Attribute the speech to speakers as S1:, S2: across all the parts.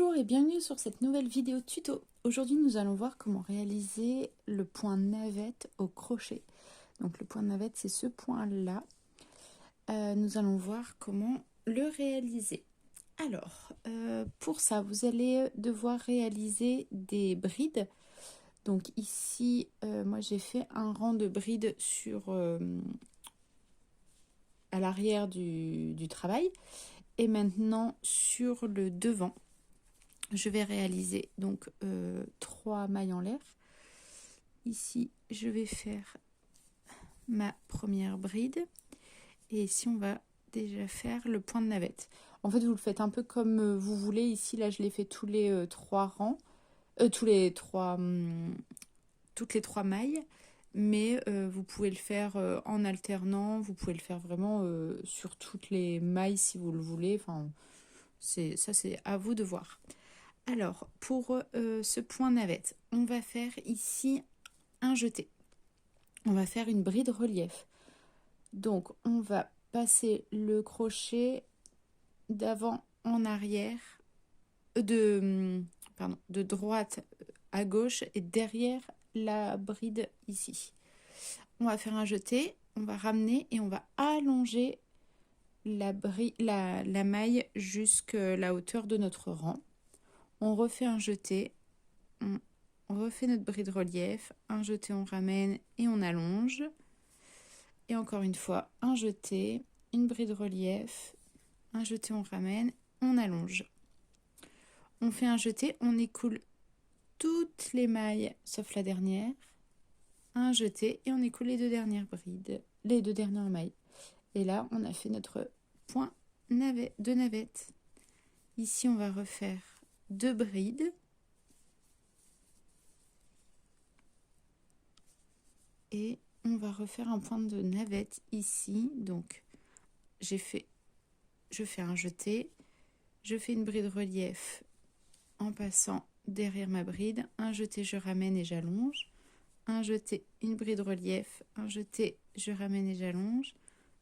S1: Bonjour et bienvenue sur cette nouvelle vidéo tuto. Aujourd'hui nous allons voir comment réaliser le point navette au crochet. Donc le point navette c'est ce point là. Nous allons voir comment le réaliser. Alors pour ça vous allez devoir réaliser des brides. Donc ici moi j'ai fait un rang de brides sur à l'arrière du travail et maintenant sur le devant. Je vais réaliser donc 3 mailles en l'air. Ici, je vais faire ma première bride. Et ici, on va déjà faire le point de navette. En fait, vous le faites un peu comme vous voulez. Ici, là, je l'ai fait tous les 3 rangs. Toutes les 3 mailles. Mais vous pouvez le faire en alternant. Vous pouvez le faire vraiment sur toutes les mailles si vous le voulez. Enfin, ça, c'est à vous de voir. Alors, pour ce point navette, on va faire ici un jeté. On va faire une bride relief. Donc, on va passer le crochet d'avant en arrière, de droite à gauche et derrière la bride ici. On va faire un jeté, on va ramener et on va allonger la maille jusqu'à la hauteur de notre rang. On refait un jeté, on refait notre bride relief, un jeté, on ramène et on allonge. Et encore une fois, un jeté, une bride relief, un jeté, on ramène, on allonge. On fait un jeté, on écoule toutes les mailles sauf la dernière, un jeté et on écoule les 2 dernières brides, les 2 dernières mailles. Et là, on a fait notre point de navette. Ici, on va refaire 2 brides. Et on va refaire un point de navette ici. Donc, je fais un jeté. Je fais une bride relief en passant derrière ma bride. Un jeté, je ramène et j'allonge. Un jeté, une bride relief. Un jeté, je ramène et j'allonge.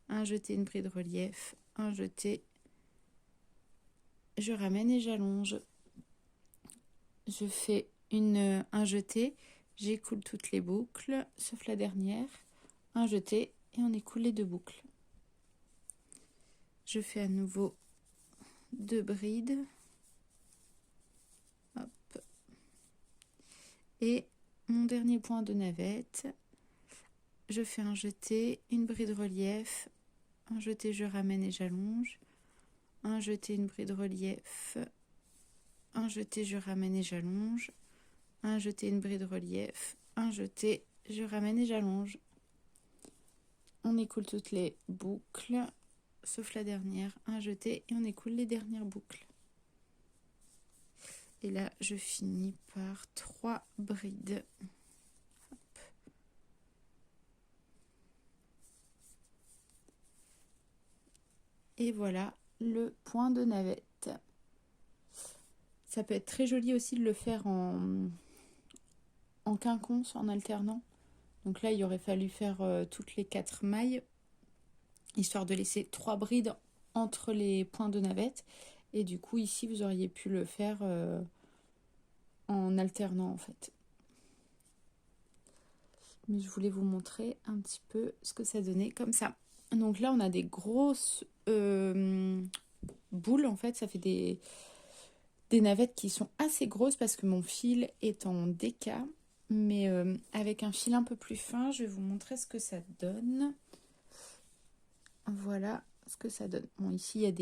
S1: Un jeté, une bride relief. Un jeté, je ramène et j'allonge. Je fais un jeté. J'écoule toutes les boucles, sauf la dernière. Un jeté et on écoule les 2 boucles. Je fais à nouveau 2 brides. Hop. Et mon dernier point de navette, je fais un jeté, une bride relief, un jeté, je ramène et j'allonge. Un jeté, une bride relief, un jeté, je ramène et j'allonge. Un jeté, une bride relief, un jeté, je ramène et j'allonge. On écoule toutes les boucles, sauf la dernière, un jeté et on écoule les dernières boucles. Et là, je finis par 3 brides. Hop. Et voilà le point de navette. Ça peut être très joli aussi de le faire en quinconce, en alternant. Donc là, il aurait fallu faire toutes les 4 mailles, histoire de laisser 3 brides entre les points de navette. Et du coup, ici, vous auriez pu le faire en alternant, en fait. Mais je voulais vous montrer un petit peu ce que ça donnait comme ça. Donc là, on a des grosses boules, en fait. Ça fait des navettes qui sont assez grosses parce que mon fil est en DK. Mais avec un fil un peu plus fin, je vais vous montrer ce que ça donne. Voilà ce que ça donne. Bon, ici, il y a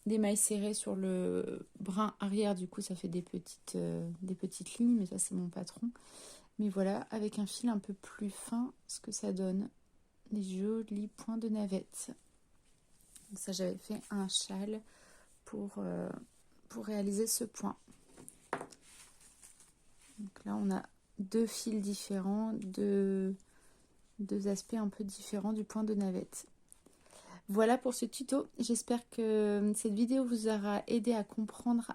S1: des mailles serrées sur le brin arrière. Du coup, ça fait des petites lignes. Mais ça, c'est mon patron. Mais voilà, avec un fil un peu plus fin, ce que ça donne. Des jolis points de navette. Donc ça, j'avais fait un châle pour réaliser ce point. Donc là, on a 2 fils différents, deux aspects un peu différents du point de navette. Voilà pour ce tuto. J'espère que cette vidéo vous aura aidé à comprendre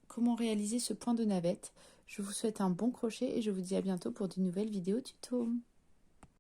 S1: comment réaliser ce point de navette. Je vous souhaite un bon crochet et je vous dis à bientôt pour de nouvelles vidéos tuto.